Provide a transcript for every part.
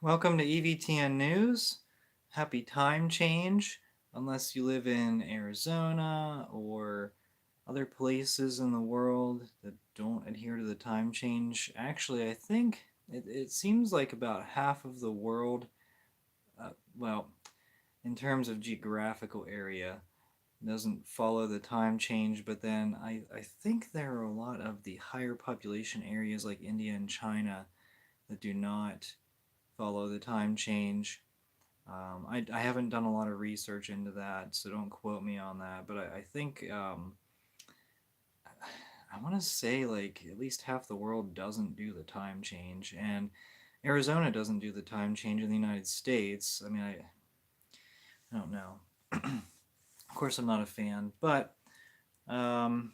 Welcome to EVTN News. Happy time change, unless you live in Arizona or other places in the world that don't adhere to the time change. Actually, I think it seems like about half of the world, uh, well, in terms of geographical area, doesn't follow the time change, but then I think there are a lot of the higher population areas like India and China that do not follow the time change. I haven't done a lot of research into that, so don't quote me on that. But I think I want to say like at least half the world doesn't do the time change, and Arizona doesn't do the time change in the United States. I mean, I don't know. Of course, I'm not a fan, but um,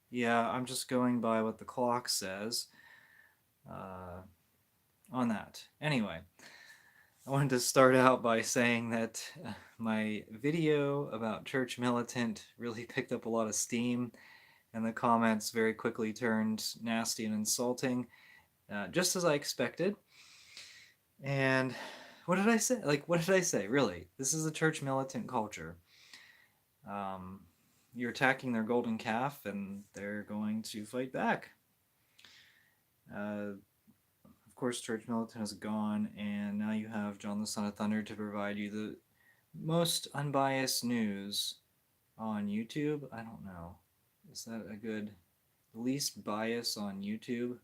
yeah, I'm just going by what the clock says uh, on that. Anyway, I wanted to start out by saying that my video about Church Militant really picked up a lot of steam, and the comments very quickly turned nasty and insulting, just as I expected. And what did I say? Like, what did I say? Really, this is a Church Militant culture. Um, you're attacking their golden calf, and they're going to fight back. Of course, Church Militant is gone, and now you have John the Son of Thunder to provide you the most unbiased news on YouTube. I don't know. Is that a good least bias on YouTube?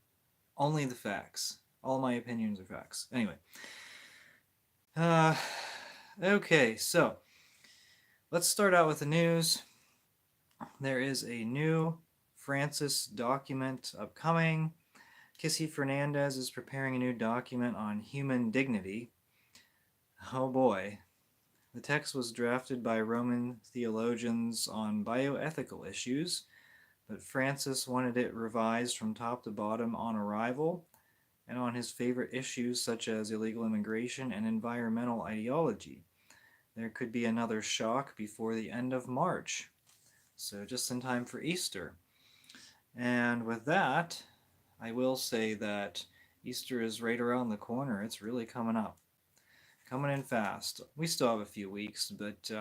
Only the facts. All my opinions are facts. Anyway. Uh, okay, so let's start out with the news. There is a new Francis document upcoming. Kissy Fernandez is preparing a new document on human dignity. Oh boy. The text was drafted by Roman theologians on bioethical issues, but Francis wanted it revised from top to bottom on arrival and on his favorite issues such as illegal immigration and environmental ideology. There could be another shock before the end of March, so just in time for Easter. And with that, I will say that Easter is right around the corner. It's really coming up, coming in fast. We still have a few weeks, but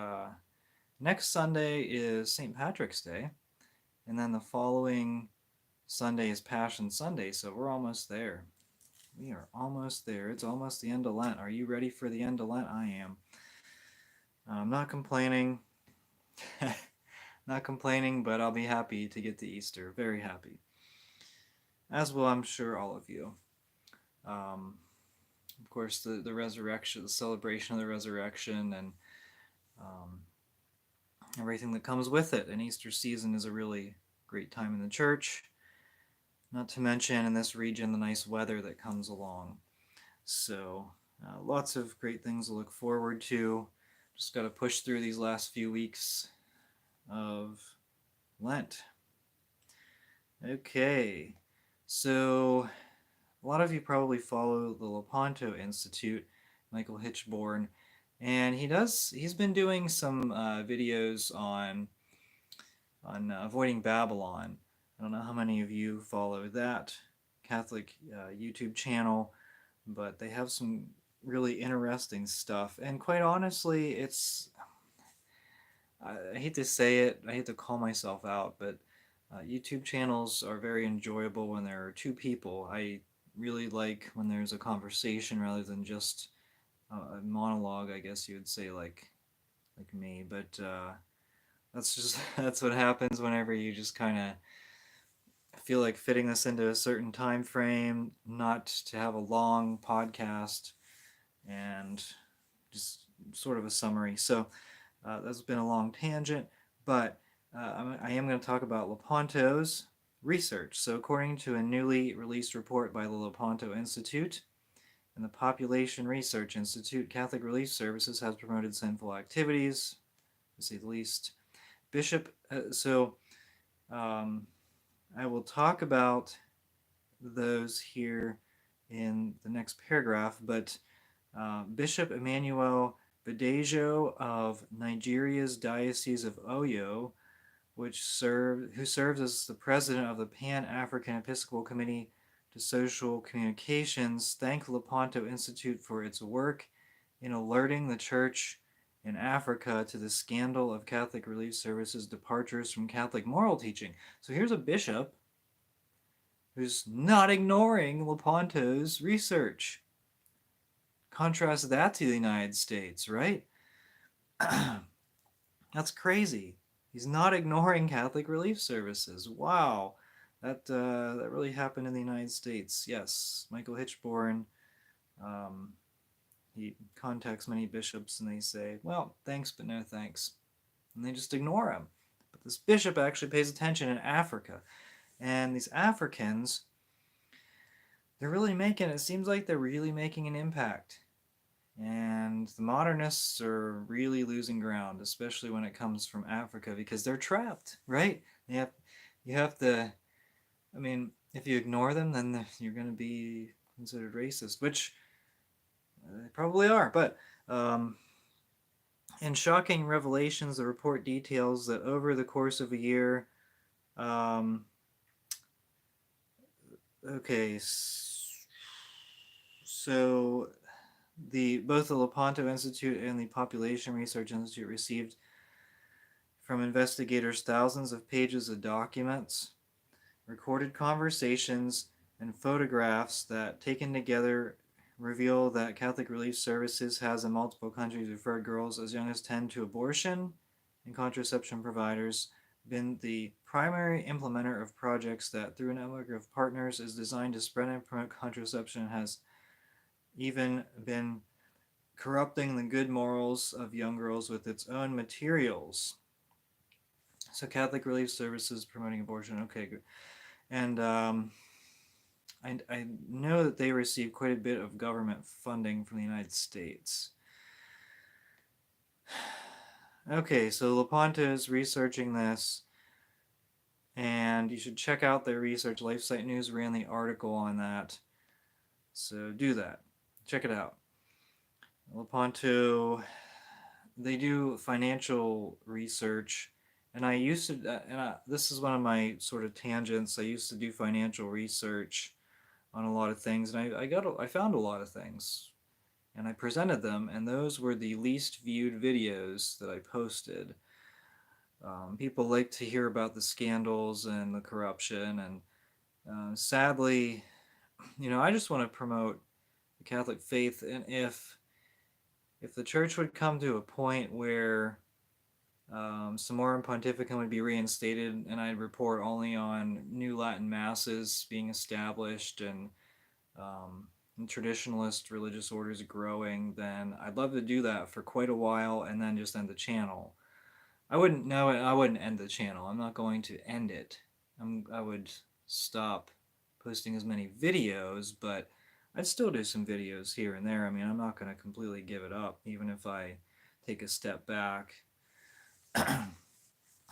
next Sunday is St. Patrick's Day, and then the following Sunday is Passion Sunday, so we're almost there. We are almost there. It's almost the end of Lent. Are you ready for the end of Lent? I am. I'm not complaining. Not complaining, but I'll be happy to get to Easter. Very happy. As will, I'm sure, all of you. Um, of course, the resurrection, the celebration of the resurrection, and um, everything that comes with it. And Easter season is a really great time in the church. Not to mention, in this region, the nice weather that comes along. So, lots of great things to look forward to. Just got to push through these last few weeks of Lent. Okay, so a lot of you probably follow the Lepanto Institute, Michael Hitchborn, and he's been doing some videos on avoiding Babylon. I don't know how many of you follow that Catholic YouTube channel, but they have some really interesting stuff. And quite honestly, I hate to say it, I hate to call myself out, but YouTube channels are very enjoyable when there are two people. I really like when there's a conversation rather than just a monologue, I guess you would say, like me. But that's just that's what happens whenever you just kind of feel like fitting this into a certain time frame, not to have a long podcast, and just sort of a summary. So that's been a long tangent, but I am going to talk about Lepanto's research. So, according to a newly released report by the Lepanto Institute and the Population Research Institute, Catholic Relief Services has promoted sinful activities, to say the least. Bishop, um, I will talk about those here in the next paragraph, but Bishop Emmanuel Badejo of Nigeria's Diocese of Oyo, who serves as the president of the Pan-African Episcopal Committee, to social communications thanked Lepanto Institute for its work in alerting the Church in Africa to the scandal of Catholic Relief Services departures from Catholic moral teaching. So here's a bishop who's not ignoring Lepanto's research. Contrast that to the United States, right? That's crazy. He's not ignoring Catholic Relief Services. Wow, that really happened in the United States. Yes, Michael Hitchborn. Um, he contacts many bishops, and they say, "Well, thanks, but no thanks," and they just ignore him. But this bishop actually pays attention in Africa, and these Africans, they're really making. It seems like they're really making an impact. And the modernists are really losing ground, especially when it comes from Africa, because they're trapped, right? You have to, I mean, if you ignore them, then you're going to be considered racist, which they probably are. But in shocking revelations, the report details that over the course of a year, um, okay, so both the Lepanto Institute and the Population Research Institute received from investigators thousands of pages of documents, recorded conversations, and photographs that, taken together, reveal that Catholic Relief Services has in multiple countries referred girls as young as 10 to abortion, and contraception providers been the primary implementer of projects that, through a network of partners, is designed to spread and promote contraception, has even been corrupting the good morals of young girls with its own materials. So Catholic Relief Services promoting abortion. Okay, good. And I know that they receive quite a bit of government funding from the United States. Okay, so Lepanto is researching this, and you should check out their research. LifeSite News ran the article on that, so do that. Check it out. Lepanto, they do financial research, and I used to, this is one of my sort of tangents. I used to do financial research on a lot of things, and I found a lot of things, and I presented them, and those were the least viewed videos that I posted. People like to hear about the scandals and the corruption, and sadly, I just want to promote the Catholic faith, and if the Church would come to a point where Summorum Pontificum would be reinstated, and I'd report only on new Latin masses being established and traditionalist religious orders growing, then I'd love to do that for quite a while and then just end the channel. I wouldn't end the channel. I'm not going to end it. I would stop posting as many videos, but I'd still do some videos here and there. I mean, I'm not going to completely give it up, even if I take a step back,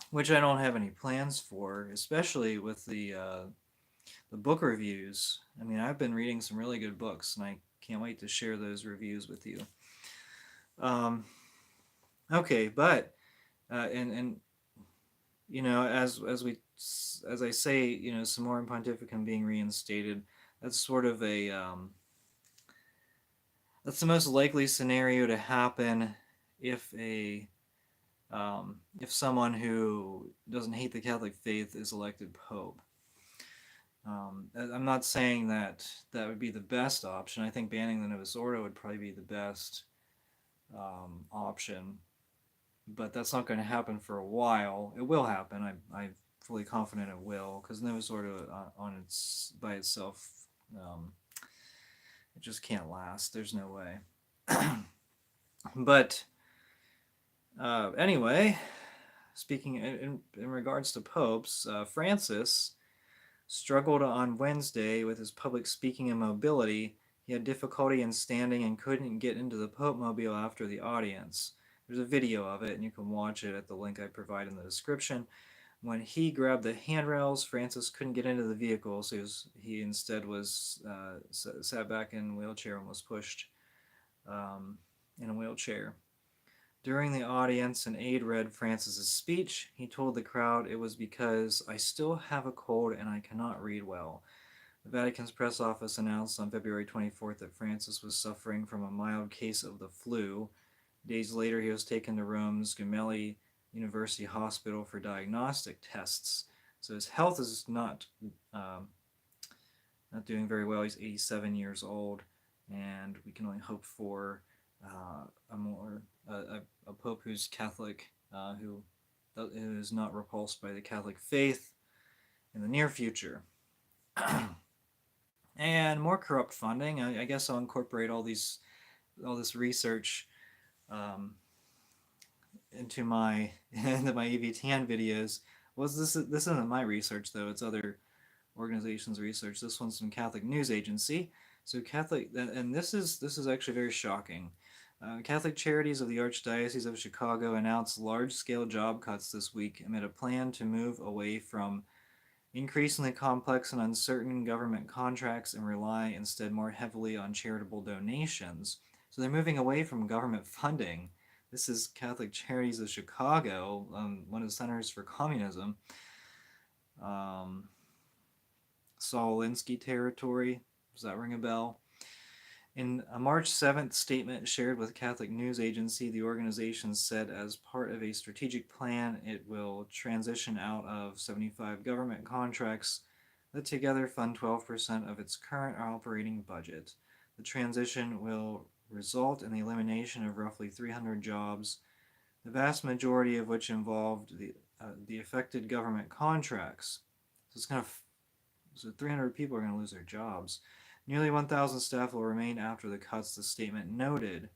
which I don't have any plans for, especially with the book reviews. I mean, I've been reading some really good books, and I can't wait to share those reviews with you. Okay, but and as I say, Summorum Pontificum being reinstated, that's sort of a that's the most likely scenario to happen if someone who doesn't hate the Catholic faith is elected pope. I'm not saying that would be the best option. I think banning the Novus Ordo would probably be the best option, but that's not going to happen for a while. It will happen. I'm fully confident it will, because Novus Ordo by itself, it just can't last. There's no way. But anyway, speaking in regards to popes, Francis struggled on Wednesday with his public speaking and mobility. He had difficulty in standing and couldn't get into the Pope Mobile after the audience. There's a video of it, and you can watch it at the link I provide in the description. When he grabbed the handrails, Francis couldn't get into the vehicle, so he instead was sat back in a wheelchair and was pushed in a wheelchair. During the audience, an aide read Francis's speech. He told the crowd it was because I still have a cold and I cannot read well. The Vatican's press office announced on February 24th that Francis was suffering from a mild case of the flu. Days later, he was taken to Rome's Gemelli University Hospital for diagnostic tests. So his health is um, not doing very well. He's 87 years old, and we can only hope for a more a pope who's Catholic, who is not repulsed by the Catholic faith in the near future. And more corrupt funding. I guess I'll incorporate all this research um, into my into my EVTN videos. This isn't my research though. It's other organizations' research. This one's from Catholic News Agency. So Catholic, and this is actually very shocking. Catholic Charities of the Archdiocese of Chicago announced large-scale job cuts this week amid a plan to move away from increasingly complex and uncertain government contracts and rely instead more heavily on charitable donations. So they're moving away from government funding. This is Catholic Charities of Chicago, one of the centers for communism. Saul Alinsky territory. Does that ring a bell? In a March 7th statement shared with Catholic News Agency, the organization said as part of a strategic plan, it will transition out of 75 government contracts that together fund 12% of its current operating budget. The transition will result in the elimination of roughly 300 jobs, the vast majority of which involved the affected government contracts. So 300 people are going to lose their jobs. Nearly 1,000 staff will remain after the cuts, the statement noted.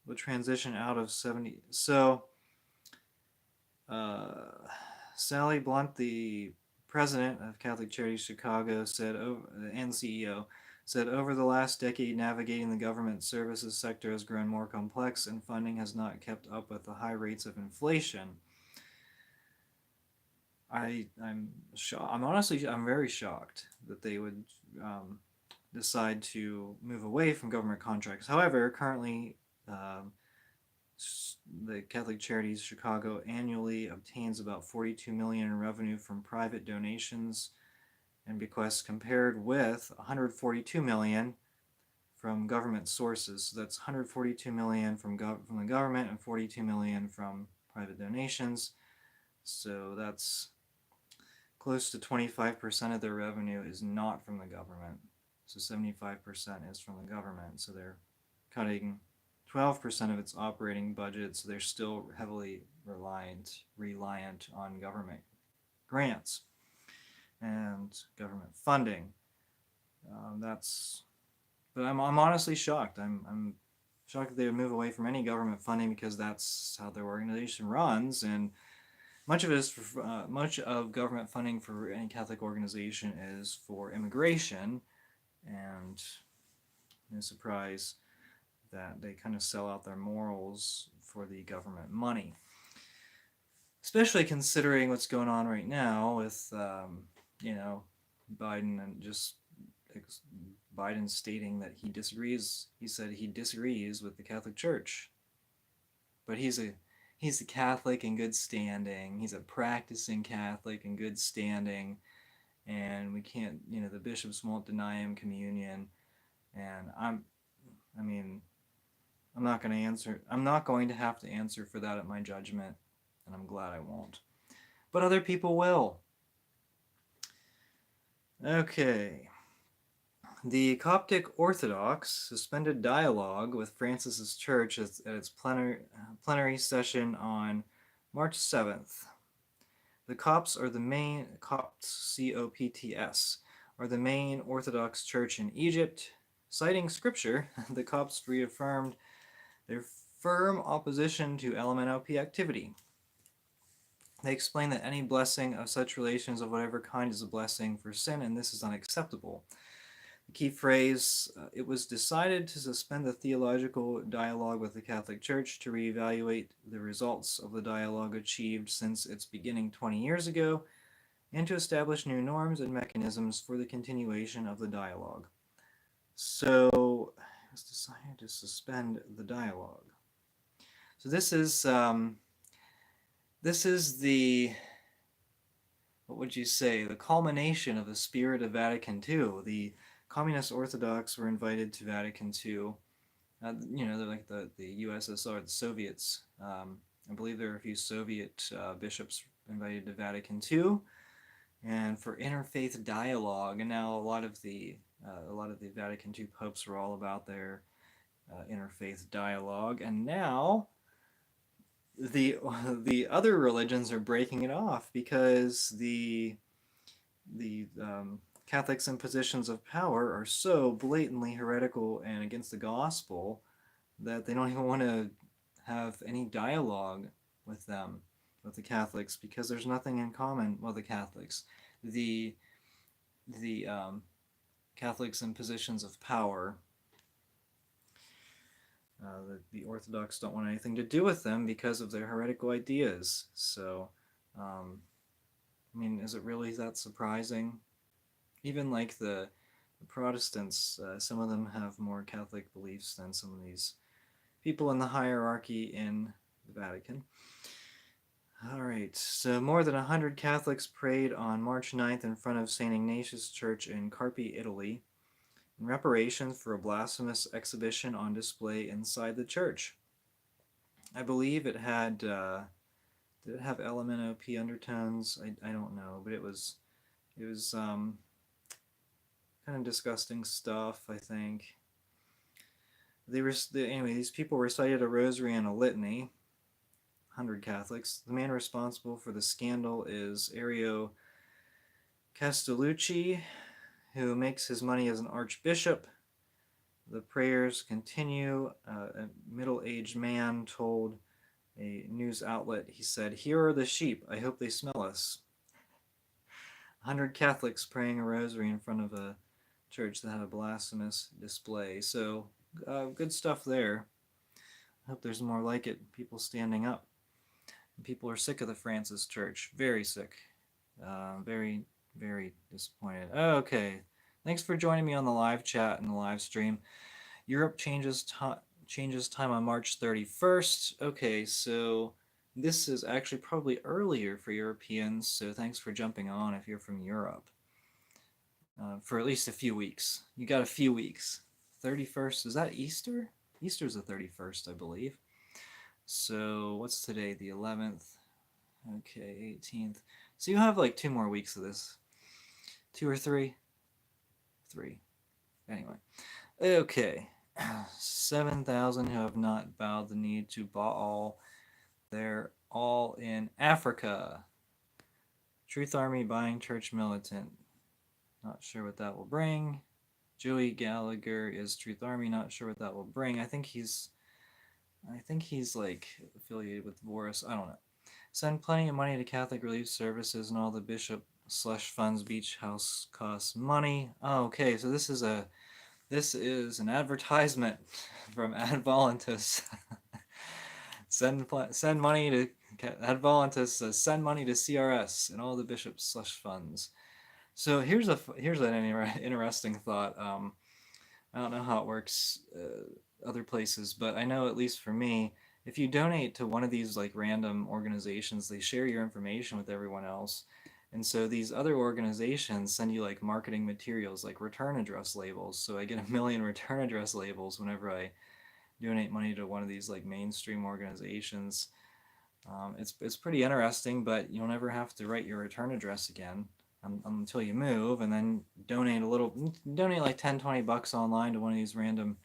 Will transition out of 70. So, Sally Blunt, the president of Catholic Charities Chicago, and CEO, said over the last decade, navigating the government services sector has grown more complex and funding has not kept up with the high rates of inflation. I'm very shocked that they would decide to move away from government contracts. However, currently, the Catholic Charities Chicago annually obtains about $42 million in revenue from private donations and bequests, compared with $142 million from government sources. So that's $142 million from the government and $42 million from private donations. So that's close to 25% of their revenue is not from the government. So 75% is from the government. So they're cutting 12% of its operating budget. So they're still heavily reliant on government grants and government funding. But I'm honestly shocked. I'm shocked that they would move away from any government funding because that's how their organization runs, and much of government funding for any Catholic organization is for immigration, and no surprise that they kind of sell out their morals for the government money. Especially considering what's going on right now with, Biden and just Biden stating that he disagrees. He said he disagrees with the Catholic Church, but he's a Catholic in good standing. He's a practicing Catholic in good standing, and we can't, the bishops won't deny him communion. And I'm not going to answer. I'm not going to have to answer for that at my judgment, and I'm glad I won't. But other people will. Okay. The Coptic Orthodox suspended dialogue with FrancisChurch at its plenary session on March 7th. The Copts, C-O-P-T-S, are the main Orthodox church in Egypt. Citing scripture, the Copts reaffirmed their firm opposition to LMNOP activity. They explained that any blessing of such relations of whatever kind is a blessing for sin, and this is unacceptable. The key phrase, it was decided to suspend the theological dialogue with the Catholic Church to reevaluate the results of the dialogue achieved since its beginning 20 years ago, and to establish new norms and mechanisms for the continuation of the dialogue. So, it was decided to suspend the dialogue. So this is the what would you say, the culmination of the spirit of Vatican II. The communist Orthodox were invited to Vatican II. They're like the USSR, the Soviets. I believe there are a few Soviet bishops invited to Vatican II, and for interfaith dialogue. And now a lot of the Vatican II popes were all about their interfaith dialogue, and now the the other religions are breaking it off because the Catholics in positions of power are so blatantly heretical and against the gospel that they don't even want to have any dialogue with them, with the Catholics, because there's nothing in common. Well, the Catholics, the the Catholics in positions of power, the Orthodox don't want anything to do with them because of their heretical ideas. So, I mean, is it really that surprising? Even like the Protestants, some of them have more Catholic beliefs than some of these people in the hierarchy in the Vatican. All right, so more than 100 Catholics prayed on March 9th in front of St. Ignatius Church in Carpi, Italy, in reparation for a blasphemous exhibition on display inside the church. I believe it had, did it have LMNOP undertones? I don't know, but it was kind of disgusting stuff, I think. Anyway, these people recited a rosary and a litany, 100 Catholics. The man responsible for the scandal is Ario Castellucci, who makes his money as an archbishop. The prayers continue. A middle-aged man told a news outlet, he said, "Here are the sheep. I hope they smell us." 100 Catholics praying a rosary in front of a church that had a blasphemous display. So, good stuff there. I hope there's more like it. People standing up. People are sick of the FrancisChurch. Very sick. Very, very disappointed. Okay. Thanks for joining me on the live chat and the live stream. Europe changes time on March 31st. Okay, so this is actually probably earlier for Europeans, so thanks for jumping on if you're from Europe. For at least a few weeks. You got a few weeks. 31st, is that Easter? Easter's the 31st, I believe. So what's today? The 11th. Okay, 18th. So you have like 2 more weeks of this. 2 or 3? 3. Anyway. Okay. 7,000 who have not bowed the knee to Baal. They're all in Africa. Truth Army buying church militant. Not sure what that will bring. Joey Gallagher is Truth Army. Not sure what that will bring. I think he's like affiliated with Boris. I don't know. Send plenty of money to Catholic Relief Services and all the bishop slush funds. Beach house costs money. Oh, okay, so this is an advertisement from Ad Volantis. Send money to Ad Volantis. Send money to CRS and all the bishop slush funds. So here's an interesting thought. I don't know how it works other places, but I know at least for me, if you donate to one of these like random organizations, they share your information with everyone else. And so these other organizations send you like marketing materials, like return address labels. So I get 1,000,000 return address labels whenever I donate money to one of these like mainstream organizations. It's pretty interesting, but you'll never have to write your return address again until you move, and then donate like 10-20 bucks online to one of these random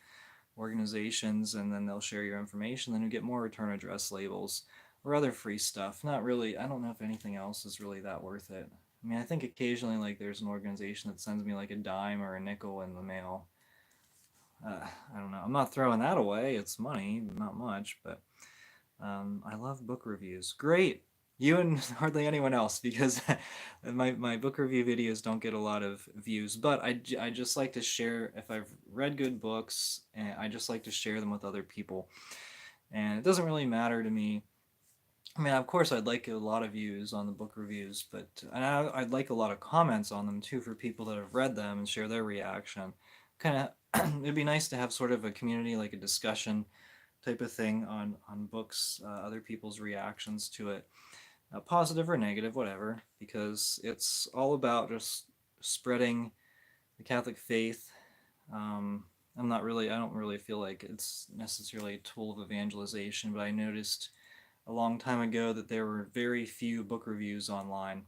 organizations, and then they'll share your information. Then you get more return address labels or other free stuff. Not really, I don't know if anything else is really that worth it. I mean, I think occasionally like there's an organization that sends me like a dime or a nickel in the mail. I don't know. I'm not throwing that away. It's money, not much, but I love book reviews. Great. You and hardly anyone else, because my book review videos don't get a lot of views, but I just like to share, if I've read good books, and I just like to share them with other people. And it doesn't really matter to me. I mean, of course, I'd like a lot of views on the book reviews, but I'd like a lot of comments on them too for people that have read them and share their reaction. Kind of, it'd be nice to have sort of a community, like a discussion type of thing on books, other people's reactions to it. positive or negative, whatever, because it's all about just spreading the Catholic faith. Um, I don't really feel like it's necessarily a tool of evangelization, but I noticed a long time ago that there were very few book reviews online.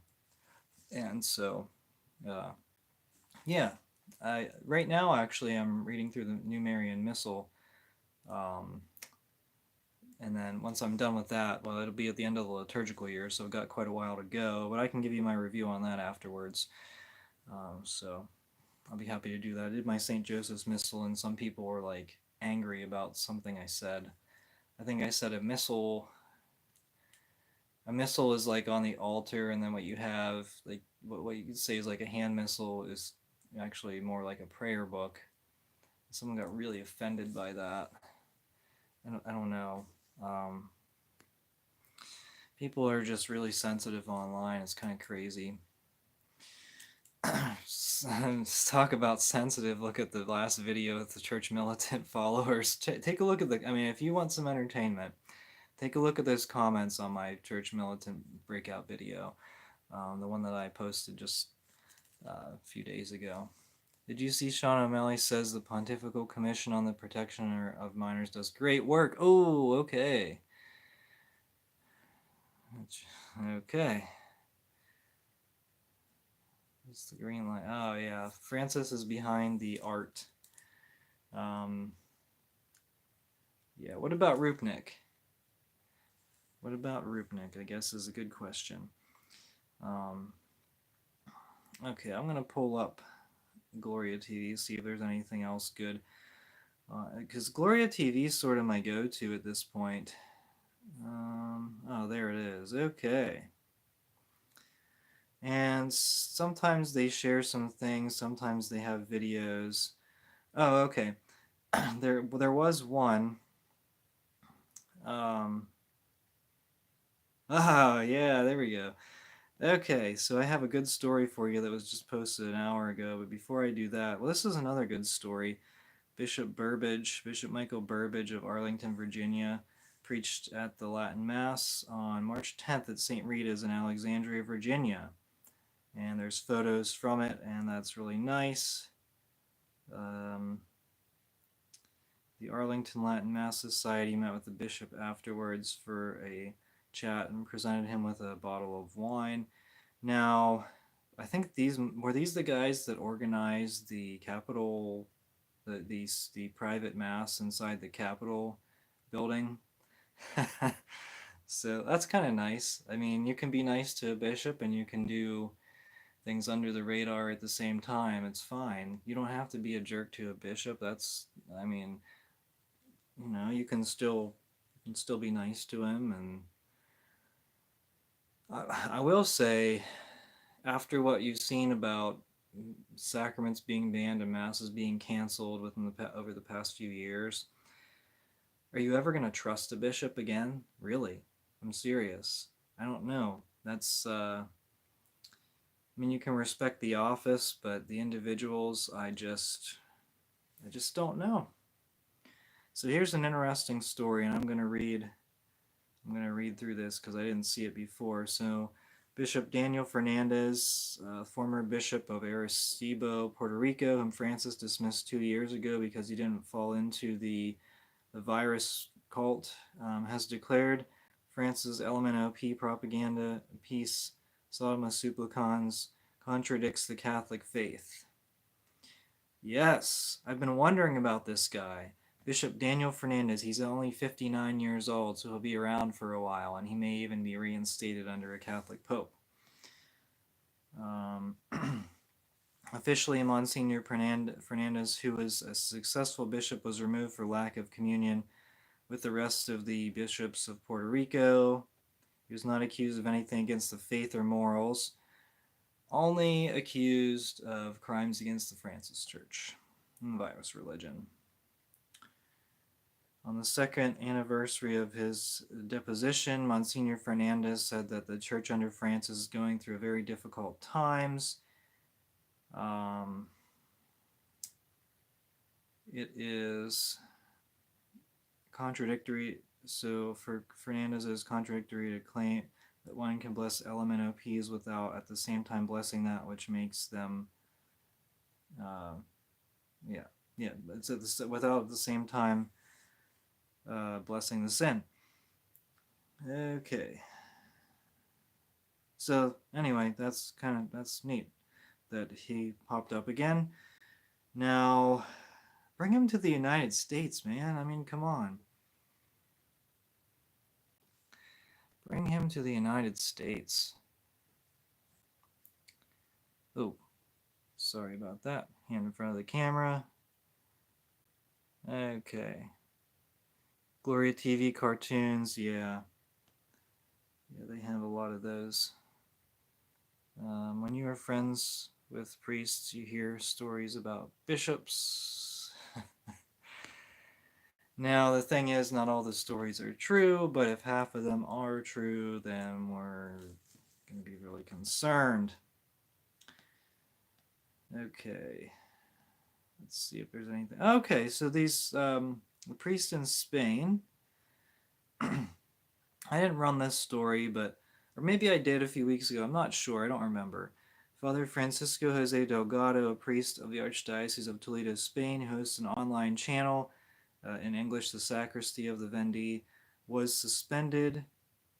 And so, uh, yeah, right now actually I'm reading through the New Marian Missal. Um, and then once I'm done with that, well, it'll be at the end of the liturgical year, so I've got quite a while to go, but I can give you my review on that afterwards. So I'll be happy to do that. I did my St. Joseph's Missal, and some people were like angry about something I said. I think I said a missal is like on the altar, and then what you have, like what you could say is like a hand missal is actually more like a prayer book. Someone got really offended by that. I don't know. Um, People are just really sensitive online. It's kind of crazy. Let's talk about sensitive. Look at the last video with the church militant followers. Take a look at I mean, if you want some entertainment, take a look at those comments on my church militant breakout video, the one that I posted just a few days ago. Did you see Sean O'Malley says the Pontifical Commission on the Protection of Minors does great work? Oh, okay. Okay. It's the green light. Oh, yeah. Francis is behind the art. Um, yeah, what about Rupnik? What about Rupnik, I guess, is a good question. Um, okay, I'm going to pull up Gloria TV, see if there's anything else good. Because Gloria TV is sort of my go-to at this point. Oh, there it is. Okay. And sometimes they share some things, sometimes they have videos. Oh, okay. There was one. Um, oh, yeah, there we go. Okay, so I have a good story for you that was just posted an hour ago, but before I do that, well, this is another good story. Bishop Michael Burbidge of Arlington, Virginia, preached at the Latin Mass on March 10th at St. Rita's in Alexandria, Virginia. And there's photos from it, and that's really nice. The Arlington Latin Mass Society met with the bishop afterwards for a chat and presented him with a bottle of wine. Now, I think these the guys that organized the Capitol, the private mass inside the Capitol building. So that's kind of nice. I mean, you can be nice to a bishop and you can do things under the radar at the same time. It's fine. You don't have to be a jerk to a bishop. I mean, you can still be nice to him. And I will say, after what you've seen about sacraments being banned and masses being canceled over the past few years, are you ever going to trust a bishop again? Really? I'm serious. I don't know. I mean, you can respect the office, but the individuals, I just don't know. So here's an interesting story, and I'm going to read through this because I didn't see it before. So Bishop Daniel Fernandez, former bishop of Arecibo, Puerto Rico, whom Francis dismissed 2 years ago because he didn't fall into the virus cult, has declared France's LMNOP propaganda piece, Sodoma Supplicans, contradicts the Catholic faith. Yes, I've been wondering about this guy. Bishop Daniel Fernandez, he's only 59 years old, so he'll be around for a while, and he may even be reinstated under a Catholic pope. Officially, Monsignor Fernandez, who was a successful bishop, was removed for lack of communion with the rest of the bishops of Puerto Rico. He was not accused of anything against the faith or morals, only accused of crimes against the FrancisChurch and virus religion. On the second anniversary of his deposition, Monsignor Fernandez said that the church under Francis is going through very difficult times. It is contradictory. So for Fernandez, it is contradictory to claim that one can bless LMNOPs without at the same time blessing that which makes them, yeah, yeah, it's without at the same time blessing the sin. Okay. So anyway, that's neat that he popped up again. Now, bring him to the United States, man. I mean, come on. Bring him to the United States. Oh, sorry about that. Hand in front of the camera. Okay. Gloria TV cartoons, yeah. Yeah, they have a lot of those. When you are friends with priests, you hear stories about bishops. Now, the thing is, not all the stories are true, but if half of them are true, then we're going to be really concerned. Okay. Let's see if there's anything. Okay, so these, the priest in Spain. I didn't run this story, but, or maybe I did a few weeks ago. I'm not sure. I don't remember. Father Francisco Jose Delgado, a priest of the Archdiocese of Toledo, Spain, hosts an online channel in English, The Sacristy of the Vendee, has suspended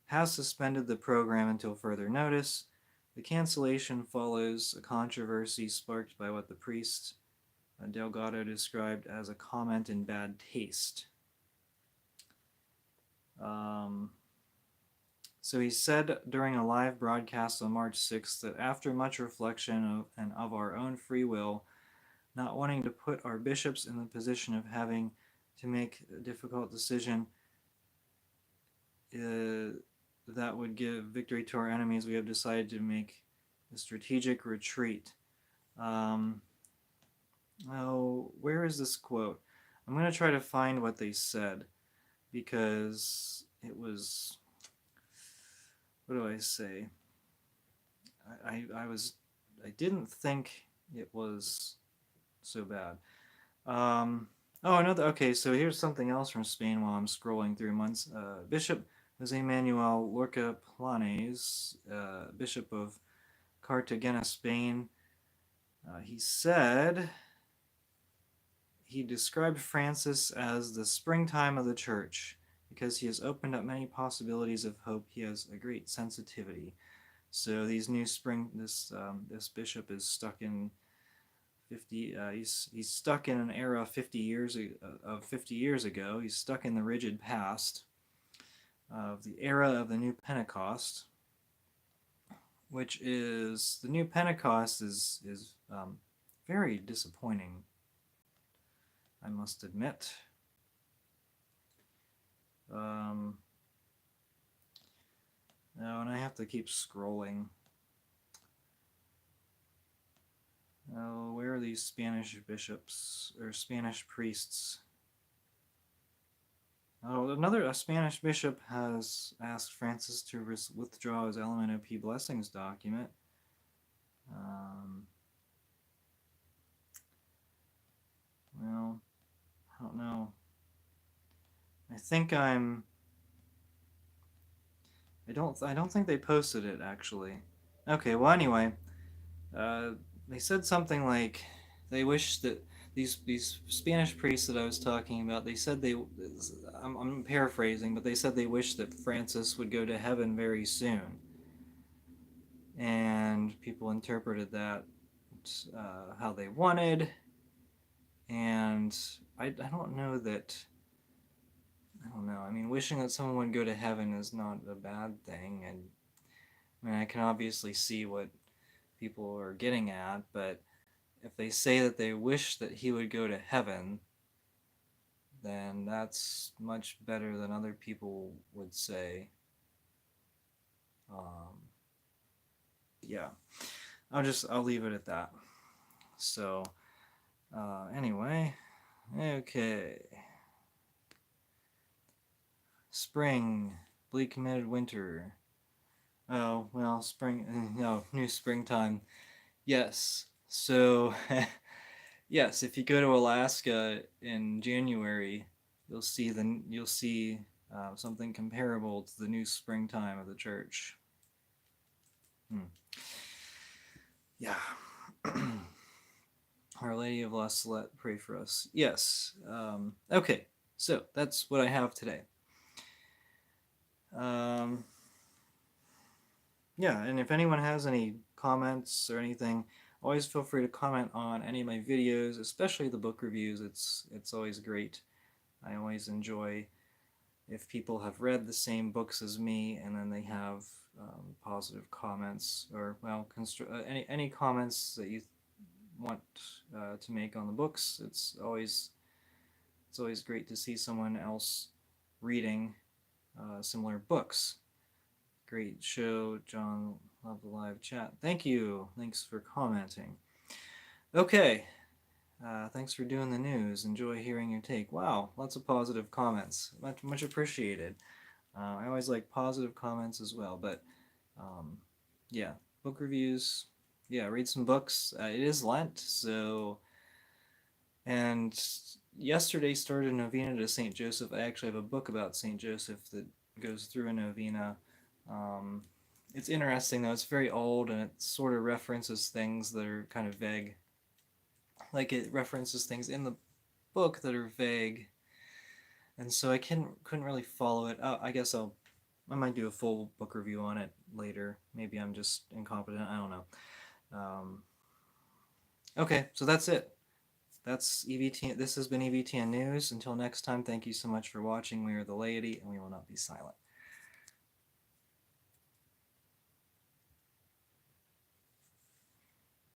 the program until further notice. The cancellation follows a controversy sparked by what the priest Delgado described as a comment in bad taste. So he said during a live broadcast on March 6th that after much reflection and of our own free will, not wanting to put our bishops in the position of having to make a difficult decision that would give victory to our enemies, we have decided to make a strategic retreat. Where is this quote? I'm going to try to find what they said, because it was, what do I say? I didn't think it was so bad. Okay, so here's something else from Spain while I'm scrolling through months. Bishop Jose Manuel Lorca Planes, Bishop of Cartagena, Spain, he said he described Francis as the springtime of the church because he has opened up many possibilities of hope. He has a great sensitivity. So these new this bishop is stuck in 50. He's stuck in an era of 50 years ago. He's stuck in the rigid past of the era of the New Pentecost, which is the New Pentecost is very disappointing, I must admit. No, and I have to keep scrolling. Oh, where are these Spanish bishops or Spanish priests? Oh, a Spanish bishop has asked Francis to withdraw his LMNOP blessings document. Well, I don't know. I don't think they posted it, actually. Okay, well, anyway, they said something like they wish that these Spanish priests that I was talking about, they said I'm paraphrasing, but they said they wish that Francis would go to heaven very soon. And people interpreted that how they wanted. And I don't know that, I don't know. I mean, wishing that someone would go to heaven is not a bad thing. And I mean, I can obviously see what people are getting at, but if they say that they wish that he would go to heaven, then that's much better than other people would say. Yeah, I'll leave it at that. So, anyway, okay. Spring, bleak midwinter. Oh, well, new springtime. Yes. So, yes, if you go to Alaska in January, you'll see something comparable to the new springtime of the church. Yeah. Our Lady of La Salette, pray for us. Yes. Okay, so that's what I have today. Yeah, and if anyone has any comments or anything, always feel free to comment on any of my videos, especially the book reviews. It's always great. I always enjoy if people have read the same books as me and then they have positive comments or well, any comments that you want to make on the books. It's always great to see someone else reading similar books. Great show, John. Love the live chat. Thank you. Thanks for commenting. Okay. Thanks for doing the news. Enjoy hearing your take. Wow, lots of positive comments. Much appreciated. I always like positive comments as well. But um, yeah, book reviews. Yeah, read some books. It is Lent, so and yesterday started a novena to Saint Joseph. I actually have a book about Saint Joseph that goes through a novena. Um, it's interesting though. It's very old and it sort of references things that are kind of vague. Like it references things in the book that are vague, and so I couldn't really follow it. I guess I might do a full book review on it later. Maybe I'm just incompetent. I don't know. Um, okay, so that's it. That's EVTN. This has been EVTN News. Until next time, thank you so much for watching. We are the laity, and we will not be silent.